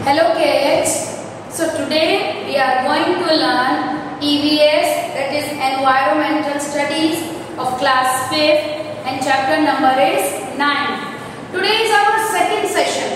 Hello kids. So today we are going to learn EVS, that is Environmental Studies of class 5th, and chapter number is 9. Today is our second session.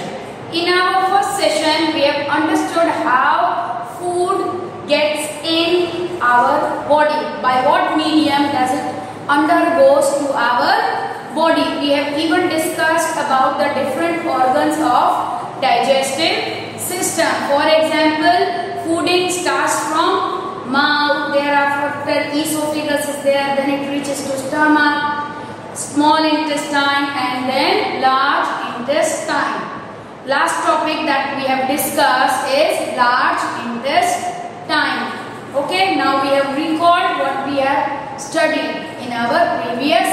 In our first session we have understood how food gets in our body. By what medium does it undergoes to our body. We have even discussed about the different organs of digestive system. For example, fooding starts from mouth, thereafter esophagus is there, then it reaches to stomach, small intestine, and then large intestine. Last topic that we have discussed is large intestine. Okay, now we have recalled what we have studied in our previous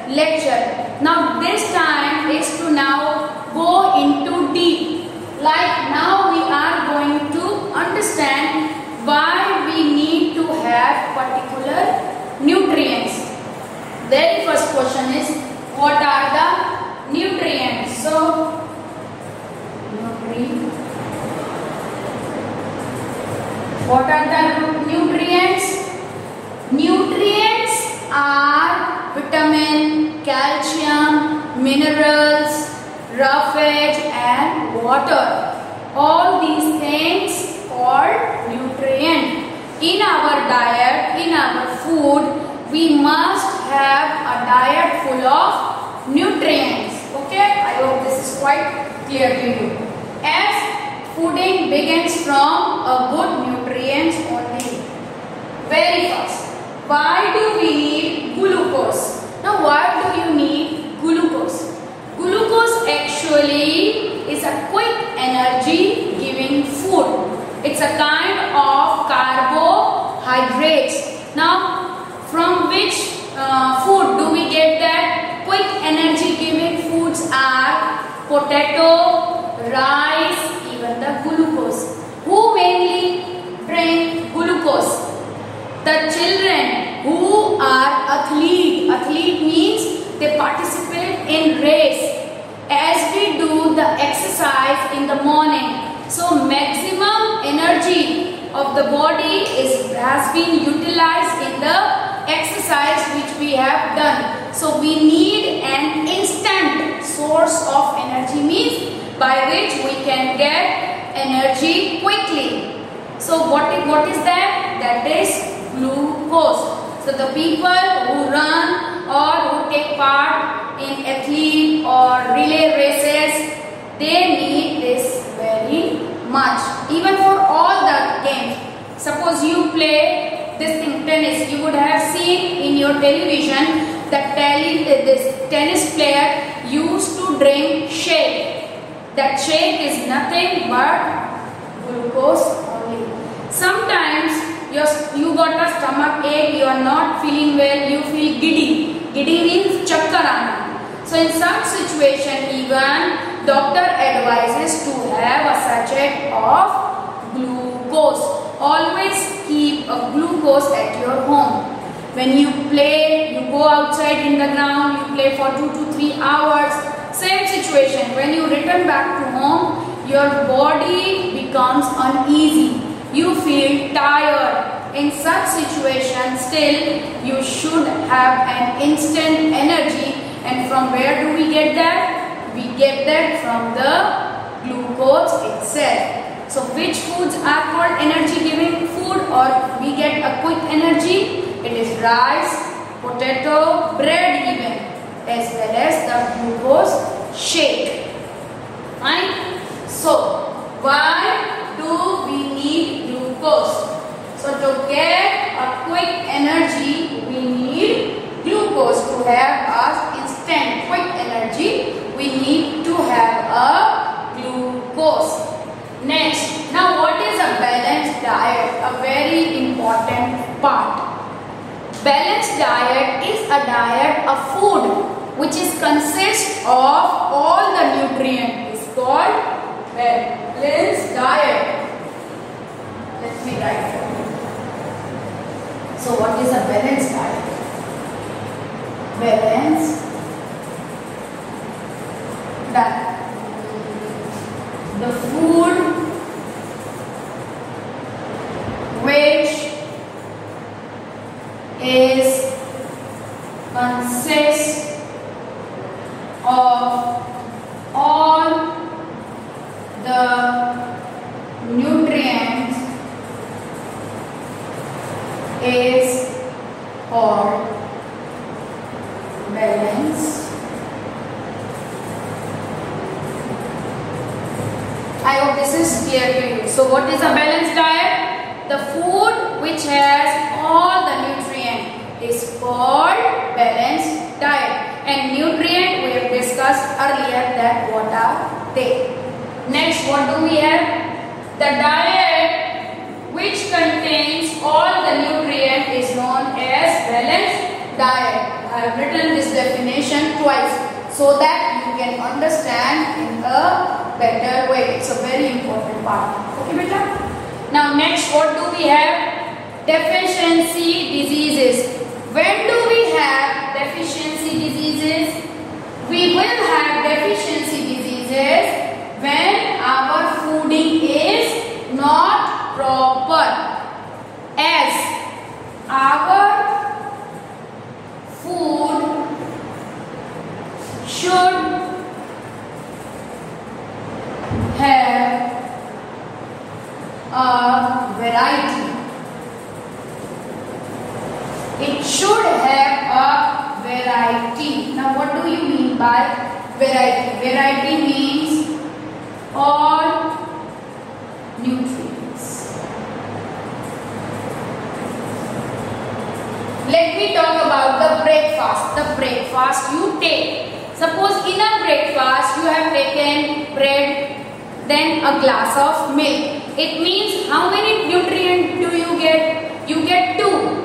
lecture. Now this time is to now go into deep. Like now we are going to understand why we need to have particular nutrients. Very first question is, what are the nutrients? So what are the nutrients? Nutrients are vitamin, calcium, minerals, roughage and water. All these things called nutrient. In our diet, in our food, we must have a diet full of nutrients. Okay, I hope this is quite clear to you. As fooding begins from a good nutrients only. Very first, why do we need glucose? Now why do you need glucose? Glucose actually is a quick energy giving food. It's a kind of carbohydrates. Now from which food do we get that? Quick energy giving foods are potato, rice, even the glucose. Who mainly drink glucose? The children who are athlete. Athlete means they participate in race. As we do the exercise in the morning, so maximum energy of the body has been utilized in the exercise which we have done. So we need an instant source of energy, means by which we can get energy quickly. So what is that? That is glucose. So the people who run or who take part in athlete or relay races, they need this very much. Even for all the games. Suppose you play this thing, tennis, you would have seen in your television that this tennis player used to drink shake. That shake is nothing but glucose only. Sometimes you got a stomach ache, you are not feeling well, you feel giddy. Giddy means chakkar aana. So in such situation, even doctor advises to have a sachet of glucose. Always keep a glucose at your home. When you play, you go outside in the ground, you play for 2 to 3 hours. Same situation. When you return back to home, your body becomes uneasy. You feel tired. In such situation, still you should have an instant energy. And from where do we get that? We get that from the glucose itself. So which foods are called energy giving food, or we get a quick energy? It is rice, potato, bread even, as well as the glucose shake. Fine. So why do we need glucose? So to get a quick energy, we need glucose. To have a instant quick energy, we need to have a glucose. Next, now what is a balanced diet? A very important part. Balanced diet is a diet of food which is consists of all the nutrients. It's called balanced diet. Let me write for you. So what is a balanced diet? Balanced diet. The food nutrients is called balance. I hope this is clear to you. So what is a balanced diet? The food which has all the nutrient is called balanced diet. And nutrient we have discussed earlier that what are they. Next, what do we have? The diet which contains all the nutrient is known as balanced diet. I have written this definition twice so that you can understand in a better way. It's a very important part. Okay, beta? Now next, what do we have? Deficiency diseases. When do we have deficiency diseases? We will have deficiency diseases when our fooding is not proper, as our food should have a variety. It should have a variety. Now what do you mean by variety? Variety means all nutrients. Let me talk about the breakfast. The breakfast you take. Suppose in a breakfast you have taken bread, then a glass of milk. It means how many nutrients do you get? You get 2.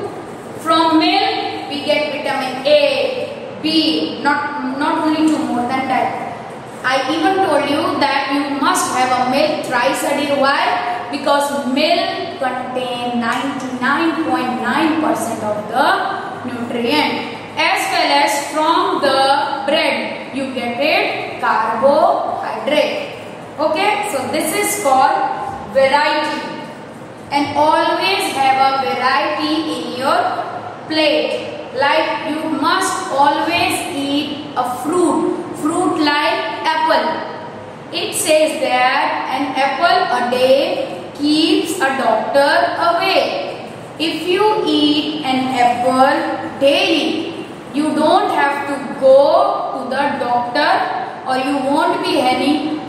From milk we get vitamin A, B, not only 2, more than that. I even told you that you must have a milk thrice a day. Why? Because milk contains 99.9% of the nutrient. As well as from the bread you get it carbohydrate. Okay, so this is called variety. And always have a variety in your plate. Like you must always eat a fruit like apple. It says that an apple a day keeps a doctor away. If you eat an apple daily, you don't have to go to the doctor, or you won't be having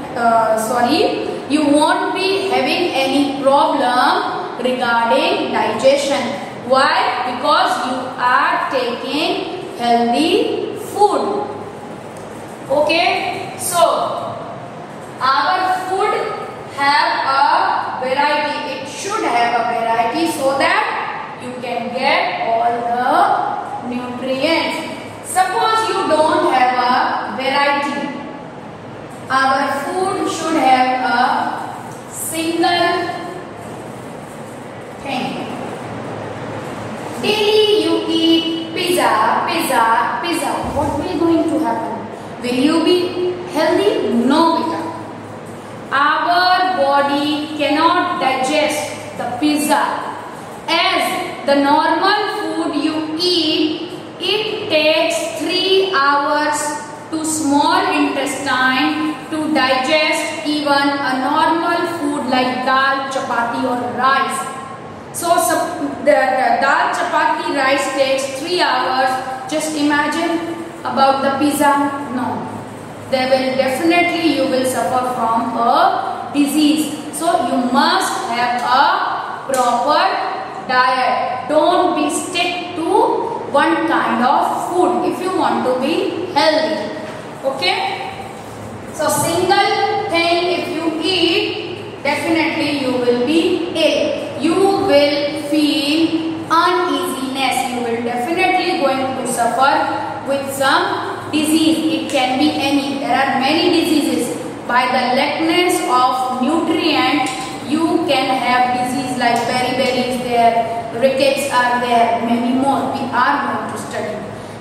any problem regarding digestion. Why? Because you are taking healthy food. Okay, so our food have a variety. It should have a variety so that you can get all the nutrients. Suppose you don't have a variety. Our food should have a single thing. Daily you eat pizza. What will going to happen? Will you be healthy? No, beta. Our body cannot digest the pizza. As the normal food you eat, it takes 3 hours to small intestine to digest even a normal food like dal, chapati or rice. So the dal, chapati, rice takes 3 hours. Just imagine about the pizza. No. There will definitely you will suffer from a disease. So you must have a proper diet. Don't be stick to one kind of food if you want to be healthy. Okay? So single thing if you eat, definitely you will be ill. You will feel uneasiness. You will definitely going to suffer with some disease. It can be any. There are many diseases. By the lackness of nutrient, you can have disease like beriberi is there, rickets are there, many more. We are going to study.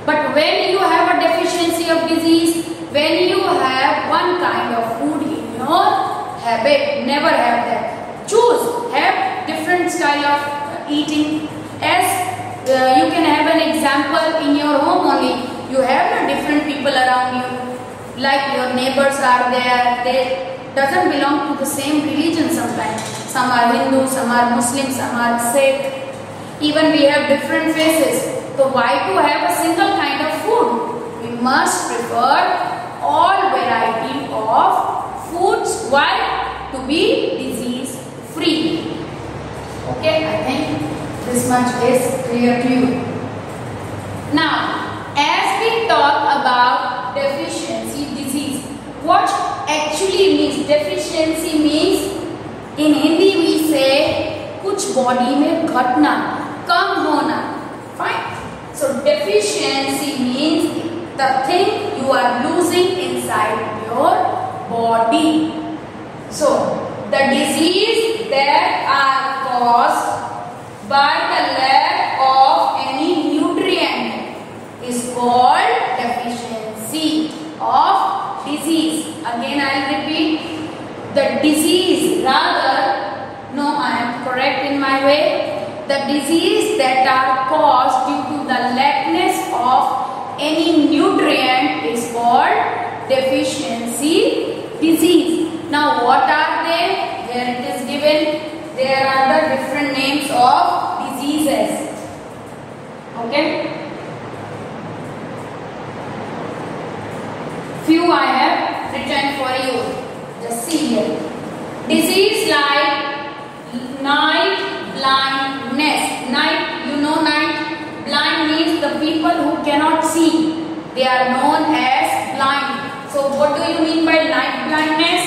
But when you have a deficiency of disease, when you have one kind of food in your habit, never have that. Choose, have different style of eating. As you can have an example in your home only. You have different people around you. Like your neighbors are there, doesn't belong to the same religion sometimes. Some are Hindu, some are Muslim, some are Sikh. Even we have different faces. So why to have a single kind of food? We must prefer all variety of foods. Why? To be disease free. Okay, I think this much is clear to you. Now, as we talk about deficiency disease, what actually means deficiency means in Hindi we say कुछ body में घटना, कम होना. Fine. So deficiency means the thing you are losing inside your body. So the disease that are caused by the lack of any nutrient is called deficiency of disease. Again I will repeat, the disease, rather, no, I am correct in my way. The disease that are caused due to the lackness of any nutrient is called deficiency disease. Now what are they? Here it is given. There are the different names of diseases. Okay. Few I have written for you. Just see here. Disease like night blindness. Night, you know night. Blind means the people who cannot see. They are known as blind. So what do you mean by night blindness?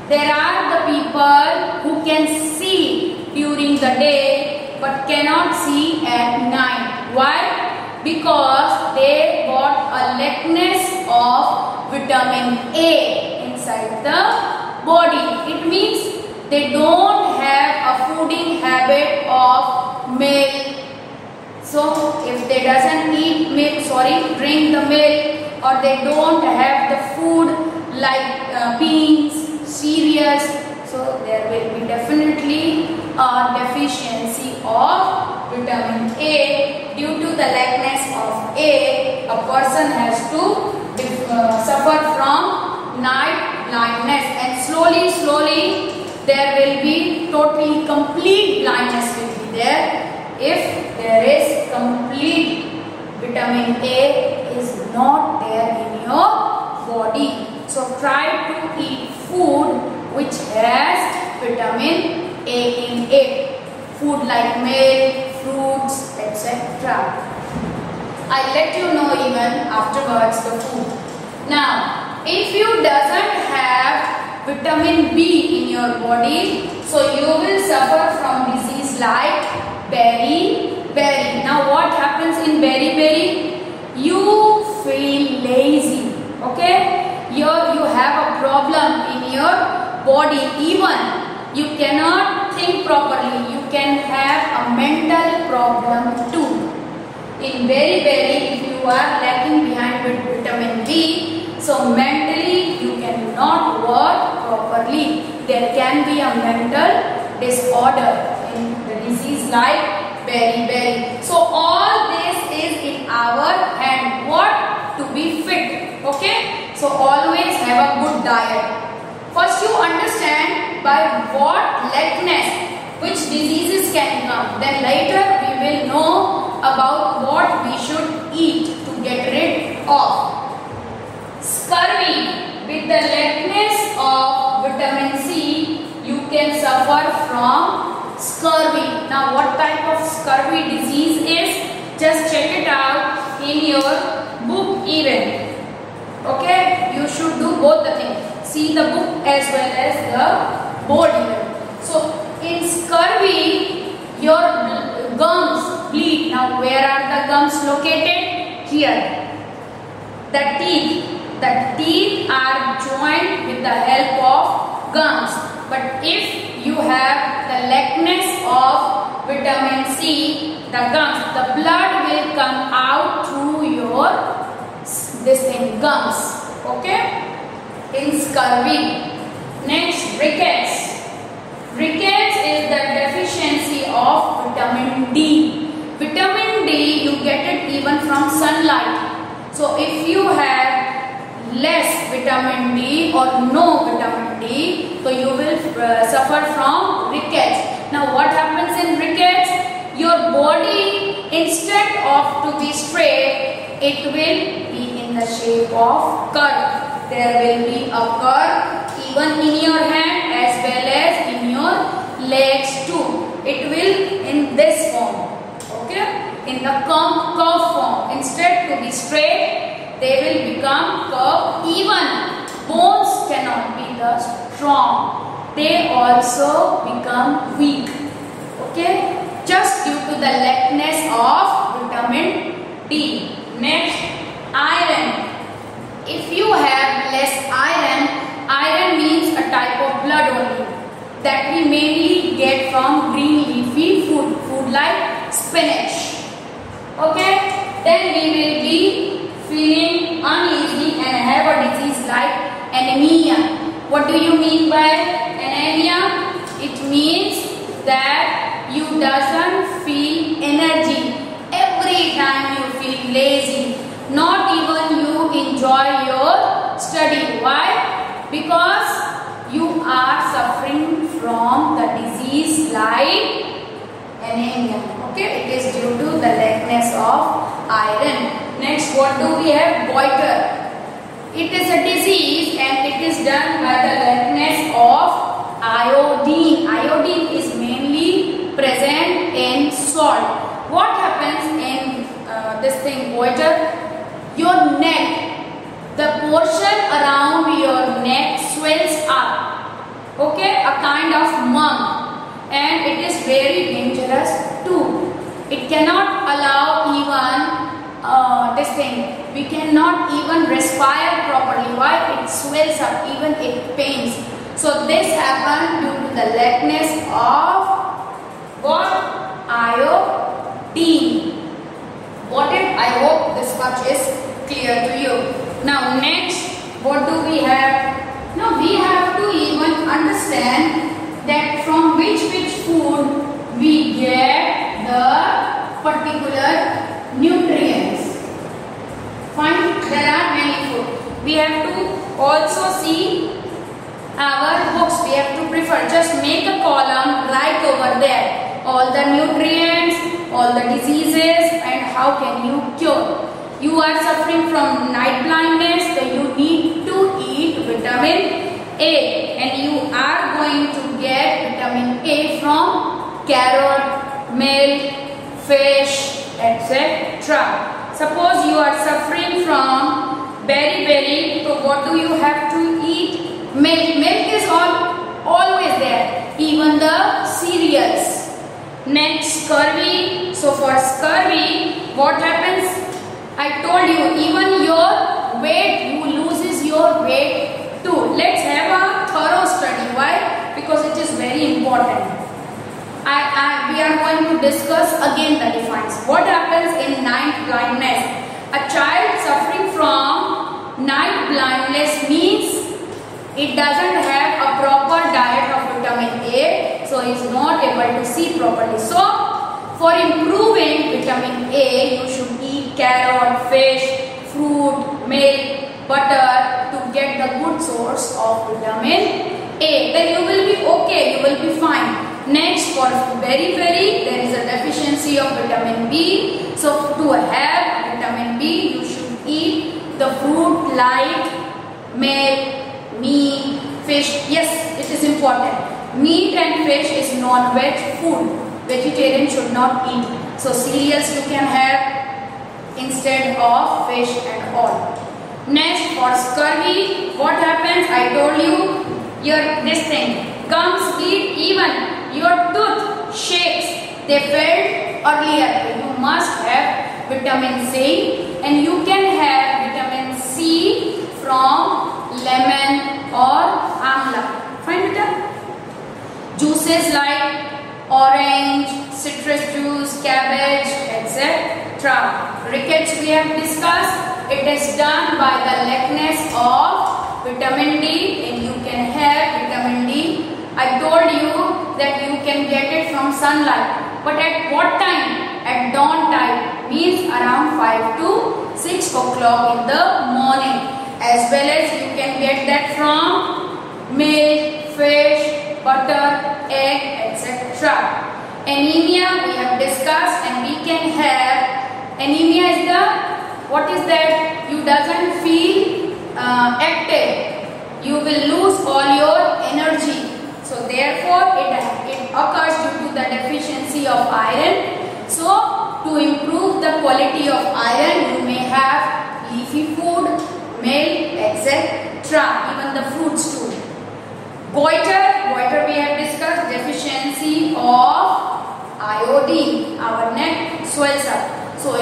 There are the people who can see during the day but cannot see at night. Why? Because they got a lackness of vitamin A inside the body. It means they don't have a fooding habit of milk. So if they doesn't eat milk, drink the milk, or they don't have the food like beans, cereals, so there will be definitely a deficiency of vitamin A. Due to the lackness of A, a person has to suffer from night blindness, and slowly there will be totally complete blindness will be there if there is complete vitamin A is not there in your body. So try to eat food which has vitamin A in it. Food like milk, fruits, etc. I'll let you know even afterwards the food. Now, if you doesn't have vitamin B in your body, so you will suffer from disease like beriberi. Now what happens in beriberi? You feel lazy. Okay? You have a problem in your body. Even you cannot think properly. You can have a mental problem too. In beriberi, if you are lacking behind with vitamin B, so mentally you cannot work properly. There can be a mental disorder in the disease like beriberi. So all this is in our hand. What? To be fit. Okay? So always have a good diet. First you understand by what lackness which diseases can come. Then later we will know about what we should eat to get rid of. Scurvy. With the lackness of vitamin C, you can suffer from scurvy. Now what type of scurvy disease is? Just check it out in your book even. Okay, you should do both the things. See the book as well as the board even. So in scurvy, your gums bleed. Now where are the gums located? Here. The teeth. The teeth are joined with the help of gums. But if you have the lackness of vitamin C, the gums, the blood will come out through your gums. Okay? In scurvy. Next, rickets. Rickets is the deficiency of vitamin D. Vitamin D, you get it even from sunlight. So if you have less vitamin D or no vitamin D, so you will suffer from rickets. Now what happens in rickets? Your body, instead of to be straight, it will be in the shape of curve. There will be a curve even in your hand as well as in your legs too. It will in this form, okay, in the curve form. Instead to be straight, they will become curve. Even bones cannot be the strong, they also become weak, okay, just due to the lackness of vitamin D. Next, iron. If you have less iron, iron means a type of blood only that we mainly get from green leafy food like spinach, okay, then we will be feeling uneasy and have a disease like anemia. What do you mean by anemia? It means that you doesn't feel energy. Every time you feel lazy. Not even you enjoy your study. Why? Because you are suffering from the disease like anemia. Okay, it is due to the lackness of iron. Next, what do we have? Goiter. It is a disease and it is done by the lackness of iodine. Iodine is mainly present in salt. What happens in this thing, goiter? Your neck, the portion around your neck swells up, okay, a kind of mum, and it is very dangerous too. It cannot allow even this thing, we cannot even respire properly. Why? It swells up, even it pains. So this happens due to the lackness of what? Iodine. Got it? I hope this much is clear to you. Now next, what do we have? Now we have to even understand that from which food we get the particular nutrients. Fine, there are many food. We have to also see our books. We have to prefer. Just make a column right over there. All the nutrients, all the diseases, and how can you cure. You are suffering from night blindness, so you need to eat vitamin A, and you are going to get vitamin A from carrot, milk, fish, etc. Suppose you are suffering from beriberi, so what do you have to eat? Milk. Milk is always there, even the cereals. Next, scurvy. So for scurvy, what happens? I told you, even your weight, you loses your weight too. Let's have a thorough study. Why? Because it is very important. We are going to discuss again the defines. What happens in night blindness? A child suffering from night blindness means it doesn't have a proper diet of vitamin A, so is not able to see properly. So, for improving vitamin A, you should eat carrot, fish, fruit, milk, butter to get the good source of vitamin A. Then you will be okay, you will be fine. Next, for beriberi, there is a deficiency of vitamin B. So, to have vitamin B, you should eat the fruit like milk, meat, fish. Yes, it is important. Meat and fish is non-veg food. Vegetarian should not eat. So cereals you can have instead of fish and all. Next, for scurvy, what happens? I told you, this thing, gums bleed, even your tooth shakes. They failed earlier. You must have vitamin C, and you can have vitamin C from lemon or amla. Fine with that? Juices like orange, citrus juice, cabbage, etc. Rickets we have discussed. It is done by the lackness of vitamin D, and you can have vitamin D. I told you that you can get it from sunlight. But at what time? At dawn time, means around 5 to 6 o'clock in the morning. As well as you can get that from milk, fish, butter, egg, etc. Anemia we have discussed, and we can have anemia is the, what is that? You doesn't feel active. You will lose all your energy. So therefore it occurs due to the deficiency of iron. So to improve the quality of iron, you may have leafy food, milk, etc. Even the fruits too. Goiter we have discussed, deficiency of iodine. Our neck swells up. So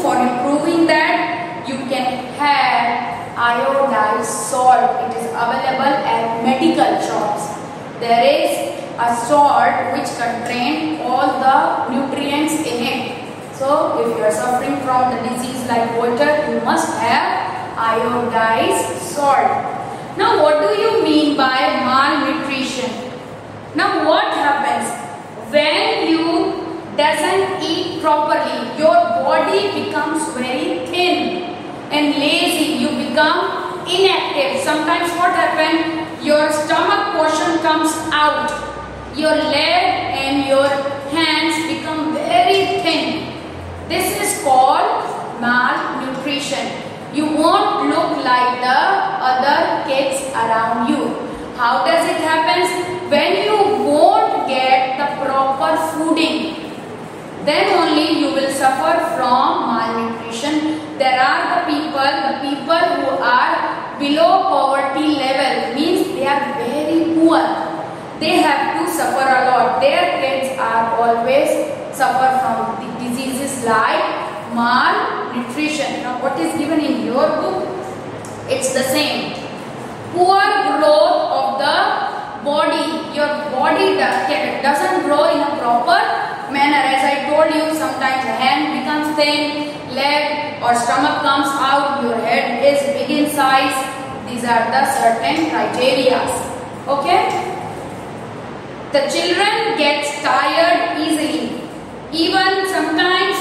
for improving that, you can have iodized salt. It is available at medical shops. There is a salt which contains all the nutrients in it. So if you are suffering from the disease like goiter, you must have iodized salt. Now what do you mean by malnutrition? Now what happens when you doesn't eat properly? Your body becomes very thin and lazy. You become inactive. Sometimes what happens? Your stomach portion comes out. Your leg and your hands become very thin. This is called malnutrition. You won't look like the other kids around you. How does it happen? When you won't get the proper fooding, then only you will suffer from malnutrition. There are the people who are below poverty level, means they are very poor. They have to suffer a lot. Their kids are always suffer from the diseases like malnutrition. Now what is given in your book? It's the same. Poor growth of the body. Your body doesn't grow in a proper manner. As I told you, sometimes the hand becomes thin, leg or stomach comes out, your head is big in size. These are the certain criteria. Okay? The children gets tired easily. Even sometimes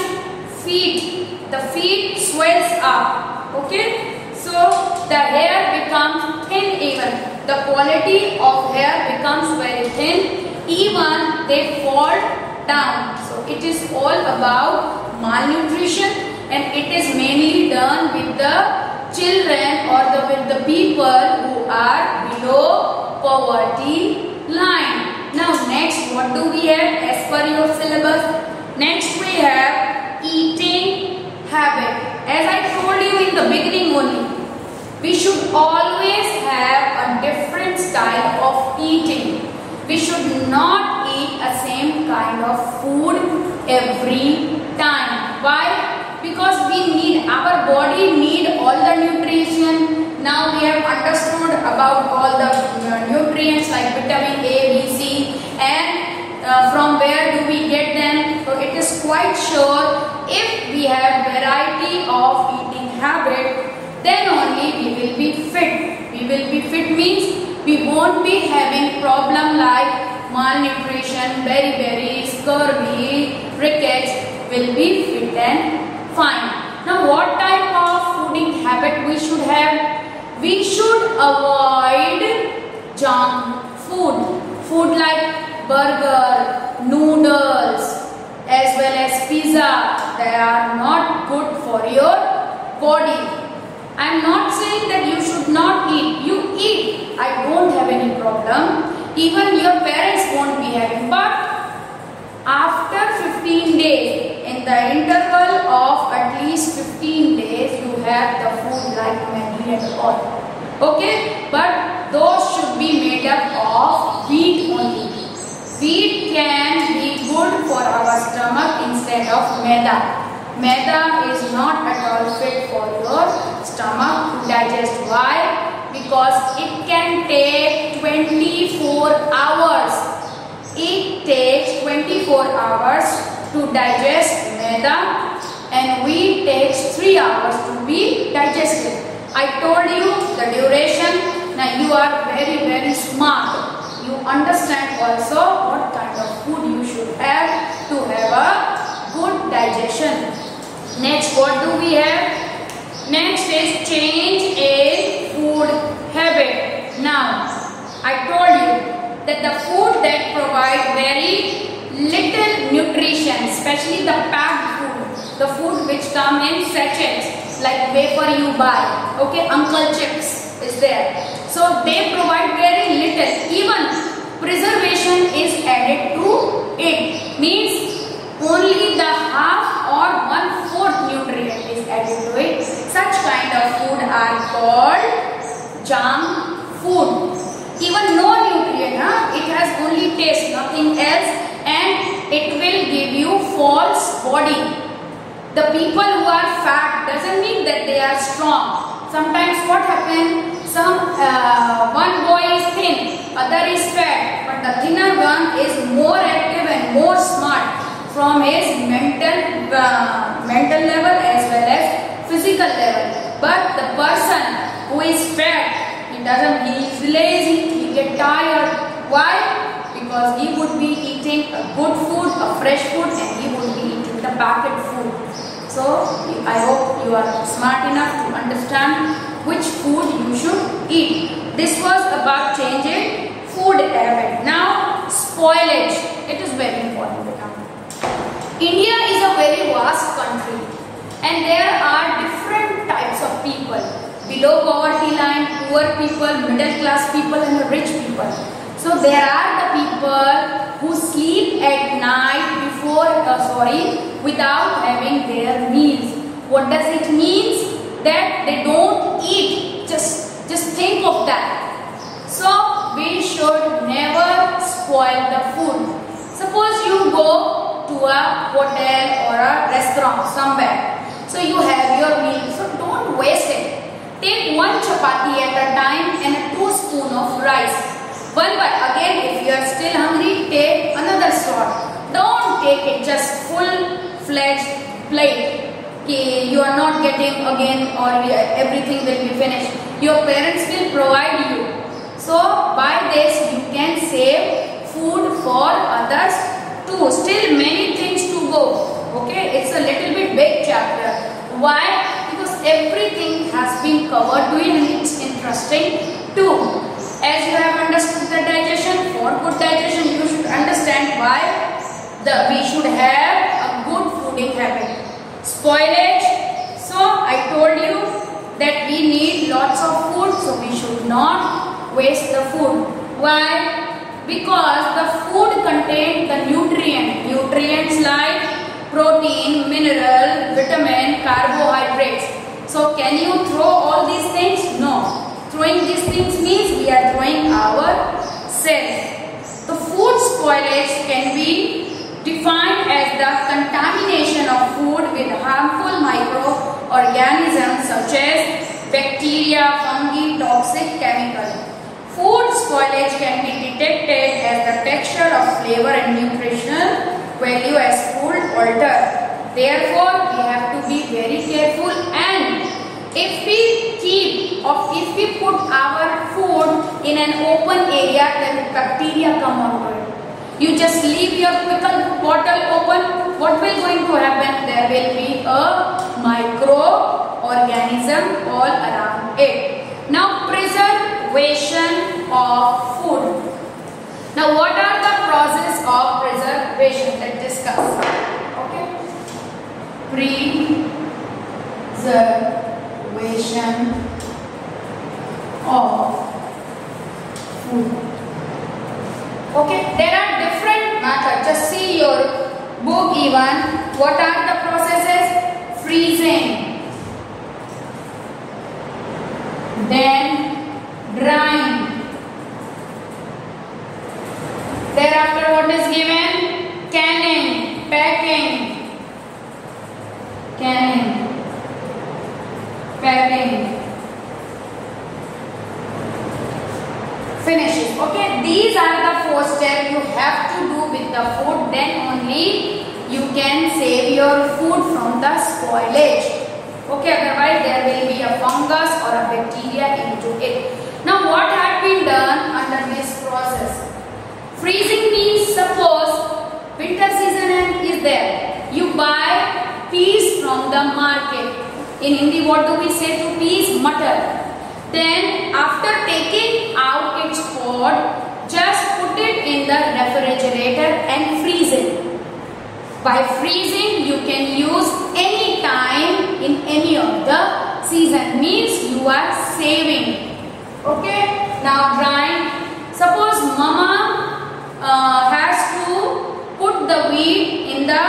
the feet swells up. Okay? So the hair becomes thin even. The quality of hair becomes very thin. Even they fall down. So it is all about malnutrition, and it is mainly done with the children or with the people who are below poverty line. Now next, what do we have as per your syllabus? Next we have eating habit. As I told you in the beginning only, we should always have a different style of eating. We should not eat a same kind of food every time. Why? Because our body need all the nutrition. Now we have understood about all the nutrients like vitamin A, B, C, and from where do we get them? So it is quite sure if we have variety of eating habit, then only we will be fit. We will be fit means we won't be having problem like malnutrition, beriberi, scurvy, rickets. Will be fit and fine. Now what type of fooding habit we should have? We should avoid junk food. Food like burger, noodles, as well as pizza. They are not good for your body. I am not saying that you should not eat. You eat. I don't have any problem. Even your parents won't be having. But after 15 days, in the interval of at least 15 days, you have the food like Maggi and all. Okay? But those should be made up of wheat only. Wheat can be good for our stomach instead of maida. Maida is not at all fit for your stomach to digest. Why? Because it can take 24 hours. It takes 24 hours to digest maida, and wheat takes 3 hours to be digested. I told you the duration. Now you are very, very smart. You understand also what kind of food you should have to have a good digestion. Next, what do we have? Next is change in food habit. Now, I that the food that provide very little nutrition, especially the packed food, the food which come in sachets, like wafer you buy, okay, Uncle Chips is there. So they provide very little, even preservation is added to it, means only the half or 1/4 nutrient is added to it. Such kind of food are called junk food. Even no nutrient, it has only taste, nothing else, and it will give you false body. The people who are fat doesn't mean that they are strong. Sometimes what happens? One boy is thin, other is fat, but the thinner one is more active and more smart from his mental level as well as physical level. But the person who is fat, he is lazy, he get tired. Why? Because he would be eating a good food, a fresh food, and he would be eating the packet food. So I hope you are smart enough to understand which food you should eat. This was about changing food habit. Now spoilage, it is very important. India is a very vast country and there are different types of people. Below poverty line, poor people, middle class people and rich people. So there are the people who sleep at night without having their meals. What does it mean? That they don't eat. Just think of that. So we should never spoil the food. Suppose you go to a hotel or a restaurant somewhere. So you have your meal. So don't waste it. Take one chapati at a time and 2 spoons of rice. Again, if you are still hungry, take another sort. Don't take it just full-fledged plate. You are not getting again or everything will be finished. Your parents will provide you. So by this you can save food for others too. Still many things to go. Okay, it's a little bit big chapter. Why? Because everything has been covered to it and it's interesting too. As you have understood the digestion, for good digestion you should understand why we should have a good fooding habit. Spoilage, so I told you that we need lots of food, so we should not waste the food. Why? Because the food contains the nutrients like protein, mineral, vitamin, carbohydrates. So can you throw all these things? No. Throwing these things means we are throwing our cells. The food spoilage can be defined as the contamination of food with harmful microorganisms such as bacteria, fungi, toxic chemicals. Food spoilage can be detected as the texture of flavor and nutritional value as food alter. Therefore, we have to be very careful, and if we put our food in an open area, then bacteria come out of it. You just leave your pickle bottle open, what will going to happen? There will be a microorganism all around it. Now preservation of food. Now what are the process of preservation? Let's discuss. Okay. Preservation of food. Okay, there are different methods. Just see your book even. What are the processes? Freezing, then drying, thereafter what is given? Canning, packing, finishes. Okay, these are the 4 steps you have to do with the food, then only you can save your food from the spoilage. Okay, otherwise there will be a fungus or a bacteria into it. Now what had been done under this process? Freezing means, suppose winter season is there. You buy peas from the market. In Hindi what do we say to peas? Matar. Then after taking out its pod, just put put it in the refrigerator and freeze it. By freezing, you can use any time in any of the season. Means you are saving. Okay. Now drying. Suppose mama has to put the wheat in the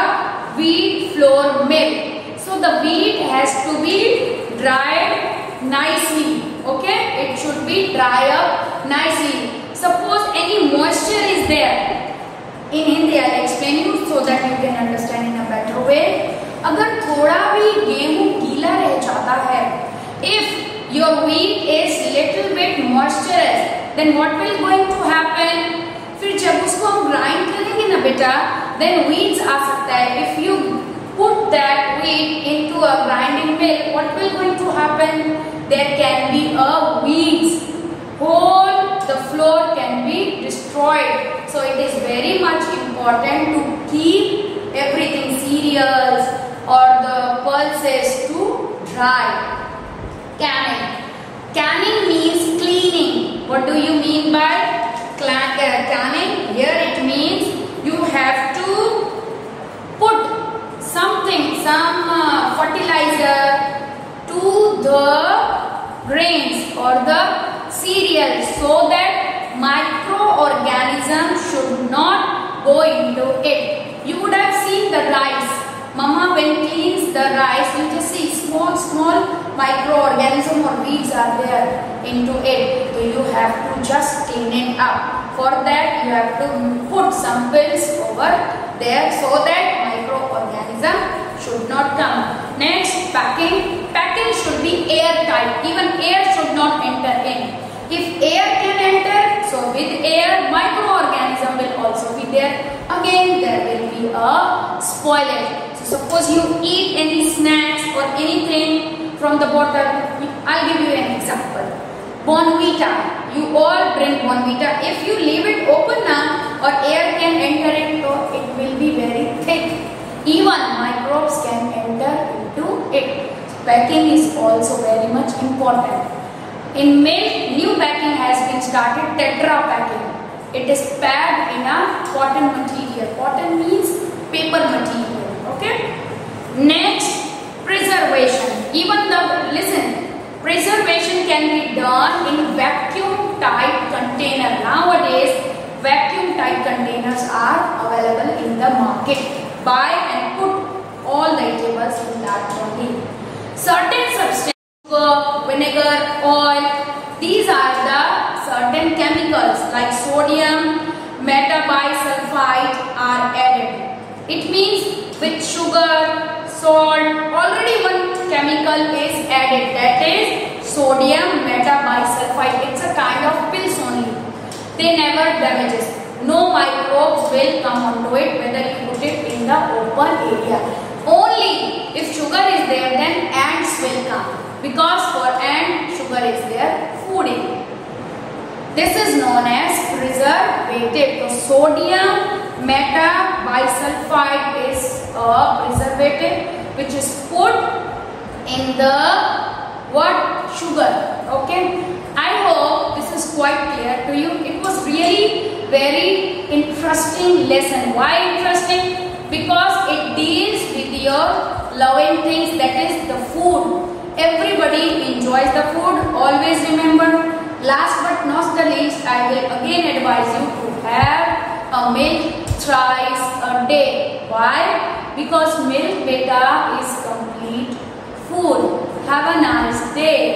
wheat flour mill. So the wheat has to be dried nicely. Okay. It should be dried up nicely. Suppose any moisture is there. In Hindi I will explain you so that you can understand in a better way. अगर थोड़ा भी गेहूं गीला रह जाता है, if your wheat is little bit moisturized, then what will going to happen? फिर जब उसको हम grind करेंगे ना बेटा, then weeds आ सकता है. If you put that wheat into a grinding mill, what will going to happen? There can be a weeds. Whole the flour can be destroyed. So it is very much important to keep everything, cereals or the pulses, to dry. Canning. Canning means cleaning. What do you mean by canning? Here it means you have to put something, some fertilizer to the grains or the cereals so that microorganisms should not go into it. You would have seen the rice. Mama when cleans the rice, you just see small microorganisms or weeds are there into it. So you have to just clean it up. For that you have to put some pills over there so that microorganism should not come. Next, packing. Packing should be airtight. Even air should not enter in. If air can enter, so with air microorganism will also be there. Again there will be a spoilage. So suppose you eat any snacks or anything from the bottle. I'll give you an example. Bonvita. You all drink Bonvita. If you leave it open now or air can enter it, so it will be very thick. Even microbes can enter into it. Packing is also very much important. In milk, new packing has been started, Tetra packing. It is packed in a cotton material. Cotton means paper material. Okay. Next, preservation. Even the, listen, preservation can be done in vacuum tight container. Nowadays, vacuum tight containers are available in the market. Buy and put all the vegetables in that only. Certain substances, vinegar, oil, these are the certain chemicals like sodium metabisulfite are added. It means with sugar, salt, already one chemical is added, that is sodium metabisulfite. It's a kind of pills only. They never damages. No microbes will come onto it whether you put it in the open area. Only if sugar is there, then ants will come. Because for ant, sugar is their fooding. This is known as preservative. So sodium metabisulfite is a preservative which is put in the what? Sugar. Okay. I hope this is quite clear to you. It was really very interesting lesson. Why interesting? Because it deals with your loving things, that is the food. Everybody enjoys the food. Always remember, last but not the least, I will again advise you to have a milk thrice a day. Why? Because milk beta is complete food. Have a nice day.